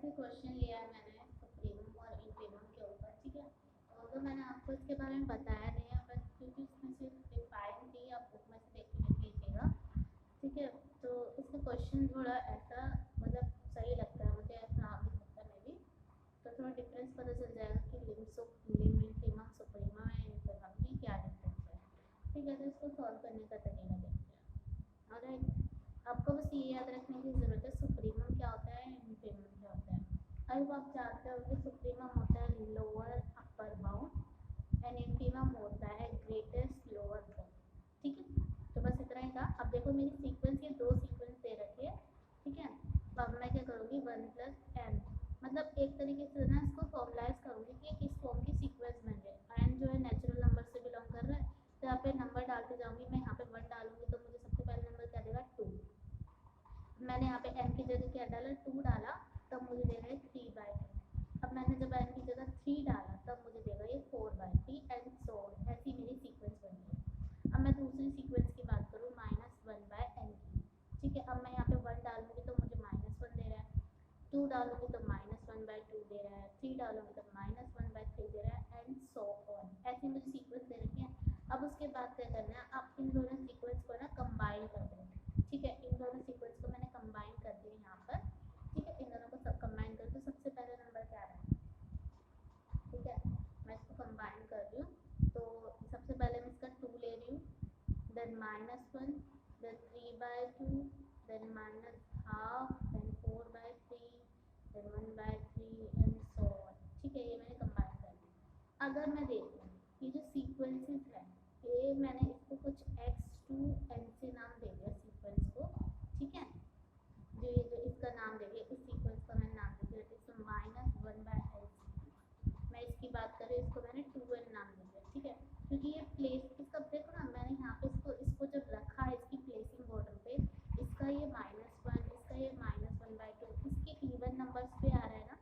से क्वेश्चन लिया है मैंने सुप्रीमम और इन्फीमम के ऊपर, ठीक है। तो मैंने आपको इसके बारे में बताया नहीं है, बट क्योंकि उसमें सिर्फ डिफाइन थी, आप बुक में से देख के लिख लीजिएगा, ठीक है। तो इसका क्वेश्चन थोड़ा ऐसा मतलब सही लगता है मुझे, ऐसा आप लिख सकते हैं मे भी, तो थोड़ा डिफरेंस पता चल जाएगा कि लिम इन्फीमम सुप्रीमम एंड इन्फीमम में क्या डिफरेंस है, ठीक है। तो इसको सॉल्व करने का तरीका देखते हैं। ऑलराइट, आपको बस ये याद रखने की ज़रूरत है सुप्रीमम क्या होता है, इन्फीमम क्या होता है। अब आप जानते हो कि सुप्रीमम होता है lower upper bound and infimum होता है ग्रेटेस्ट लोअर बाउंड, ठीक है। तो बस इतना ही था। अब देखो मेरी सीक्वेंस, ये दो सीक्वेंस दे रखी है, ठीक है। तो अब मैं क्या करूँगी, 1 + n, मतलब एक तरीके से ना इसको फॉर्मलाइज करूँगी कि किस फॉर्म की सीक्वेंस बन रही है। n जो है नेचुरल नंबर से बिलोंग कर रहा है, तो यहाँ पे नंबर डालते जाऊँगी मैं। यहाँ पे 1 डालूंगी तो मुझे सबसे पहले नंबर क्या देगा, 2। मैंने यहाँ पे n की जगह क्या डाला, 2 डाला, तब मुझे देगा ये 3/2। अब मैंने जब n की जगह 3 डाला तब मुझे देगा ये 4/3 एंड सो ऑन। ऐसी मेरी सीक्वेंस बन रही है। अब मैं दूसरी सीक्वेंस की बात करूँ, -1/n की, ठीक है। अब मैं यहाँ पे 1 डालूंगी तो मुझे -1 दे रहा है, 2 डालूंगी तो -1/2 दे रहा है, 3 डालूंगी तो -1/3 दे रहा है एंड सो ऑन। ऐसी मुझे सीक्वेंस दे रखी है। अब उसके बाद क्या करना है, आप इन दोनों सीक्वेंस को ना कंबाइन कर दें, ठीक है। इन दोनों सीक्वेंस को मैंने कंबाइन कर दिया यहाँ पर, ठीक है। इन दोनों को सब कंबाइन कर, तो सबसे पहले नंबर क्या रहा है, ठीक है। मैं इसको कंबाइन कर रही हूँ, तो सबसे पहले मैं इसका 2 ले रही हूँ, then -1, then 3/2, then -1/2, then 4/3, then 1/3 and so on, ठीक है। ये मैंने कंबाइन कर दिया। अगर मैं देखूँ ये जो सीक्वेंसेस है, ये मैंने इसको कुछ x2n से नाम दे दिया सीक्वेंस को, ठीक है। जो इसका नाम दे दिया, इस सीक्वेंस का मैंने नाम दे दिया -1/n। मैं इसकी बात कर रही हूँ, इसको मैंने 2n नाम दे दिया, ठीक है। क्योंकि ये प्लेस, इसका देखो ना, मैंने यहाँ पे इसको जब रखा है इसकी प्लेसिंग ऑर्डर पे, इसका ये -1, इसका ये -1/2, इसके इवन नंबर्स पे आ रहा है ना,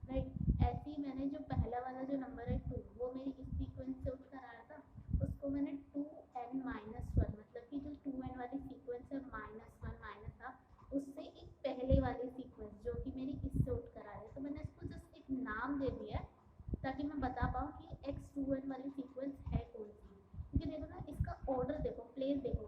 राइट। ऐसे ही मैंने जो पहला वाला जो नंबर है 2, वो मेरी इस सीक्वेंस से उठकर आया था, उसको मैंने 2n-1, मतलब कि जो 2n वाली सीक्वेंस है -1 माइनस था, उससे एक पहले वाली सीक्वेंस जो कि मेरी इससे उठकर आ रही है, तो मैंने इसको जस्ट एक नाम दे दिया है ताकि मैं बता पाऊँ कि x2n वाली सीक्वेंस है कौन सी। क्योंकि देखो ना, इसका ऑर्डर देखो, प्लेस देखो,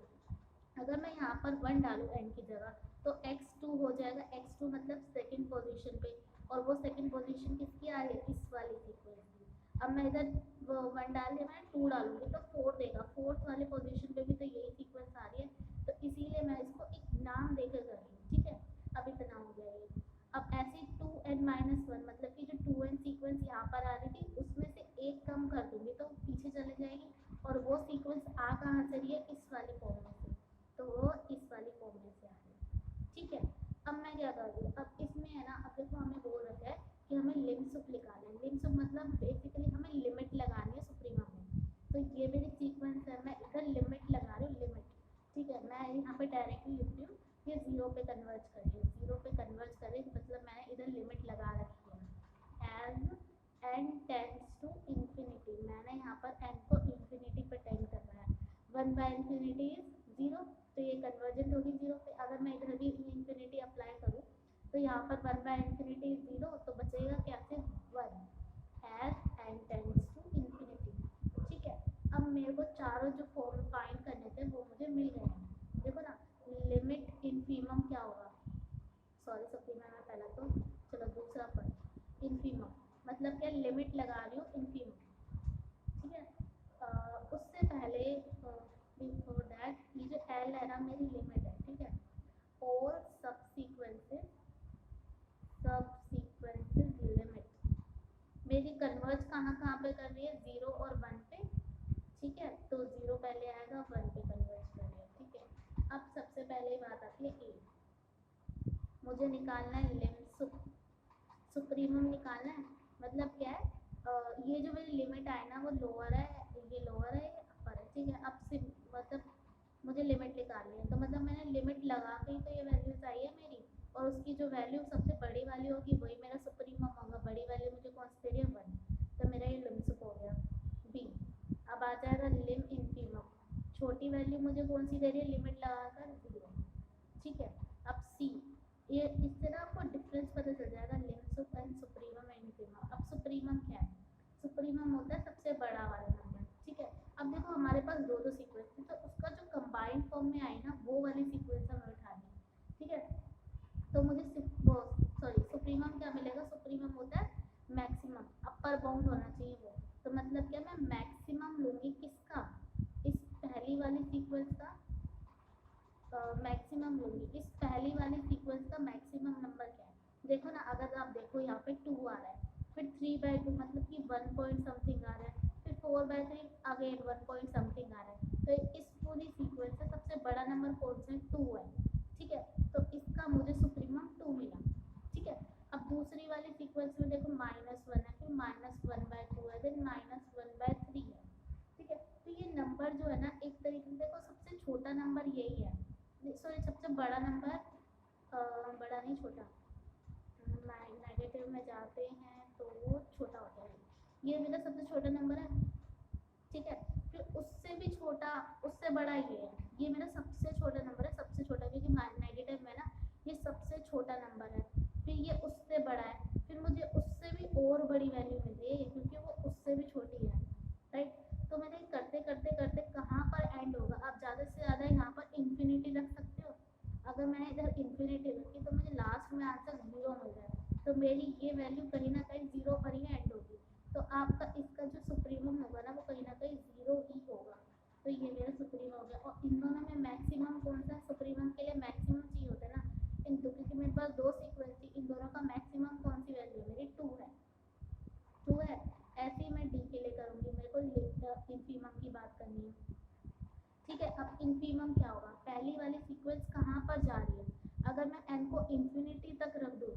अगर मैं यहाँ पर 1 डालूँ n की जगह तो x2 हो जाएगा। x2 मतलब सेकंड पोजीशन पे, और वो सेकंड पोजीशन किसकी आ रही है, इस वाली सीक्वेंस की। अब मैं इधर 1 डाल दिया, मैं 2 डालूंगी तो 4 देगा, फोर्थ वाले पोजीशन पे भी तो यही सीक्वेंस आ रही है, तो इसीलिए मैं इसको एक नाम देकर कर रही हूँ, ठीक है। अब इतना हो गया ये। अब ऐसे 2n-1, मतलब कि जो 2n सीक्वेंस यहाँ पर आ रही थी उसमें से एक कम कर दूंगी तो पीछे चले जाएगी, और वो सीक्वेंस आ कहाँ से रही है, इस वाली फॉर्म में से, तो वो इस वाली फॉर्म में से आ रही है, ठीक है। अब मैं क्या कर रही हूँ, अब इसमें है ना, अब देखो हमें बोल रखा है कि हमें लिम सुप निकालना है। लिम सुप मतलब बेसिकली हमें लिमिट लगानी है सुप्रीमम में, तो ये मेरी सीक्वेंस है, मैं इधर लिमिट लगा रही हूँ, लिमिट, ठीक है। मैं यहाँ पे डायरेक्टली लिख रही हूँ, ये 0 पे कन्वर्ट कर रही है, 0 पे कन्वर्ट कर रही है, मतलब मैंने इधर लिमिट लगा रखी है as n tends to infinity. मैंने यहाँ पर n को इंफिनिटी पे टेंड करना है। 1/∞ इज 0, तो ये कन्वर्जेंट होगी 0 पे। अगर मैं इधर भी इंफिनिटी अप्लाई करूँ तो यहाँ पर 1/∞ इज 0, तो बचेगा क्या, सिर्फ 1 as n tends to infinity, ठीक है। अब मेरे को चारों जो फॉर्म फाइंड करने थे वो मुझे मिल गए हैं। देखो ना, लिमिट इन्फीमम क्या होगा, सॉरी सुप्रीमम है पहला, तो चलो दूसरा पढ़। इन्फीमम मतलब क्या, लिमिट लगा रही हूँ इन्फीमम, ठीक है। उससे पहले बिफोर दैट, ये जो एल है ना मेरी लिमिट है, ठीक है। और सब सीक्वेंसेस लिमिट मेरी कन्वर्ज कहाँ कहाँ पे कर रही है, 0 और 1 पे, ठीक है। तो 0 पहले आएगा, 1 पे कन्वर्ज कर रही है, ठीक है। अब सबसे पहले बात आती है ए, मुझे निकालना है लिम सुप्रीमम निकालना है। मतलब क्या है, ये जो मेरी लिमिट आए ना वो लोअर है, ये लोअर है, ये अपर है, ठीक है। अब मतलब मुझे लिमिट निकालनी है, तो मतलब मैंने लिमिट लगा के ही तो ये वैल्यूज आई है मेरी, और उसकी जो वैल्यू सबसे बड़ी वाली होगी वही मेरा सुप्रीमम होगा। बड़ी वैल्यू मुझे कौन सी दे रही है, 1, तो मेरा ये लिम सुप हो गया। बी, अब आ जाएगा लिम इनफीमम, छोटी वैल्यू मुझे कौन सी दे रही है, लिमिट लगाकर 0, ठीक है। अब सी, ये इससे ना आपको डिफरेंस पता चल चल जाएगा लिम सुप एंड सुप्रीमम एंड इन्फीमम। अब सुप्रीमम क्या है? सुप्रीमम होता है सबसे बड़ा वाला नंबर, ठीक है। अब देखो हमारे पास दो दो सीक्वेंस थी, तो उसका जो कंबाइंड फॉर्म में आई ना वो वाली सीक्वेंस हमें उठानी है, ठीक है। तो मुझे सुप्रीमम क्या मिलेगा? सुप्रीमम होता है मैक्सिमम, अपर बाउंड होना चाहिए वो। तो मतलब क्या, मैं मैक्सिमम लूंगी किसका? इस पहली वाली सीक्वेंस का मैक्सिमम लूंगी। इस पहली वाली सीक्वेंस का मैक्सिमम नंबर क्या है? देखो ना, अगर आप देखो यहाँ पे 2 आ रहा है, फिर 3/2 मतलब कि 1 पॉइंट समथिंग आ रहा है, फिर 4/3 अगेन 1 पॉइंट समथिंग आ रहा है। तो इस पूरी सीक्वेंस से सबसे बड़ा नंबर कौन सा है? 2 है, ठीक है। तो इसका मुझे सुप्रीमम 2 मिला, ठीक है। अब दूसरी वाली सीक्वेंस में देखो -1 है, फिर -1/2 है, देन -1/3 है, ठीक है। तो ये नंबर जो है ना, एक तरीके से देखो सबसे छोटा नंबर यही है, सॉरी सबसे बड़ा नंबर, बड़ा नहीं छोटा, नेगेटिव में जाते हैं तो वो छोटा होता है। ये मेरा सबसे छोटा नंबर है, ठीक है। फिर उससे भी छोटा, उससे बड़ा ये है, ये मेरा सबसे छोटा नंबर है, सबसे छोटा, क्योंकि नेगेटिव में ना ये सबसे छोटा नंबर है। फिर ये उससे बड़ा है, फिर मुझे उससे भी और बड़ी वैल्यू मिली है क्योंकि वो उससे भी छोटी है, राइट। तो मैंने करते करते करते कहाँ पर एंड होगा? आप ज़्यादा से ज़्यादा यहाँ पर इन्फिनिटी रख सकते हो। अगर मैंने इधर इन्फिनिटी रखी तो मुझे लास्ट में आंसर 0 मिल जाए, तो मेरी ये वैल्यू कहीं ना कहीं 0 पर ही एंड होगी। तो आपका इसका जो सुप्रीमम होगा ना वो कहीं ना कहीं 0 ही होगा। तो ये मेरा सुप्रीमम हो गया। और इन दोनों में मैक्सिमम कौन सा है? सुप्रीमम के लिए मैक्सिमम चाहिए होता है ना, इन दो, क्योंकि मेरे पास दो सीक्वेंस थी, इन दोनों का मैक्सिमम कौन सी वैल्यू है? मेरी 2 है, 2 है। ऐसे ही मैं डी के लिए करूँगी, मेरे को इन्फीमम की बात करनी है, ठीक है। अब इन्फीमम क्या होगा? पहली वाली सीक्वेंस कहाँ पर जा रही है? अगर मैं एन को इन्फिनिटी तक रख दूँ,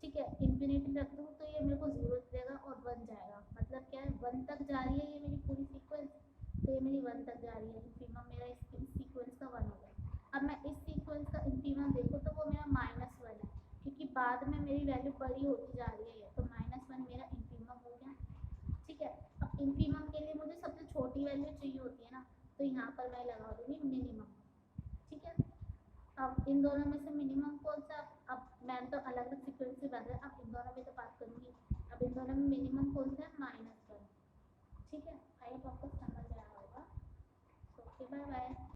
ठीक है, इन्फिनिटी रख दूँ तो ये मेरे को 0 देगा और 1 जाएगा। मतलब क्या है? 1 तक जा रही है ये मेरी पूरी सीक्वेंस, तो ये मेरी 1 तक जा रही है। इन्फीमम मेरा इस सीक्वेंस का 1 हो गया। अब मैं इस सीक्वेंस का इन्फीमम देखूँ तो वो मेरा -1 है, क्योंकि बाद में मेरी वैल्यू बड़ी होती जा रही है, तो -1 मेरा इन्फीमम हो गया, ठीक है। अब इन्फीमम के लिए मुझे सबसे छोटी वैल्यू चाहिए होती है ना, तो यहाँ पर मैं लगा दूँगी मिनिमम, ठीक है। अब इन दोनों में से मिनिमम कौन सा? अब मैंने तो अलग अलग सीक्वेंस से बात है, अब इन दोनों में तो बात करूँगी। अब इन दोनों में मिनिमम कौन सा है? -1, ठीक है। आई होप आपको समझ आया होगा। Okay, bye bye.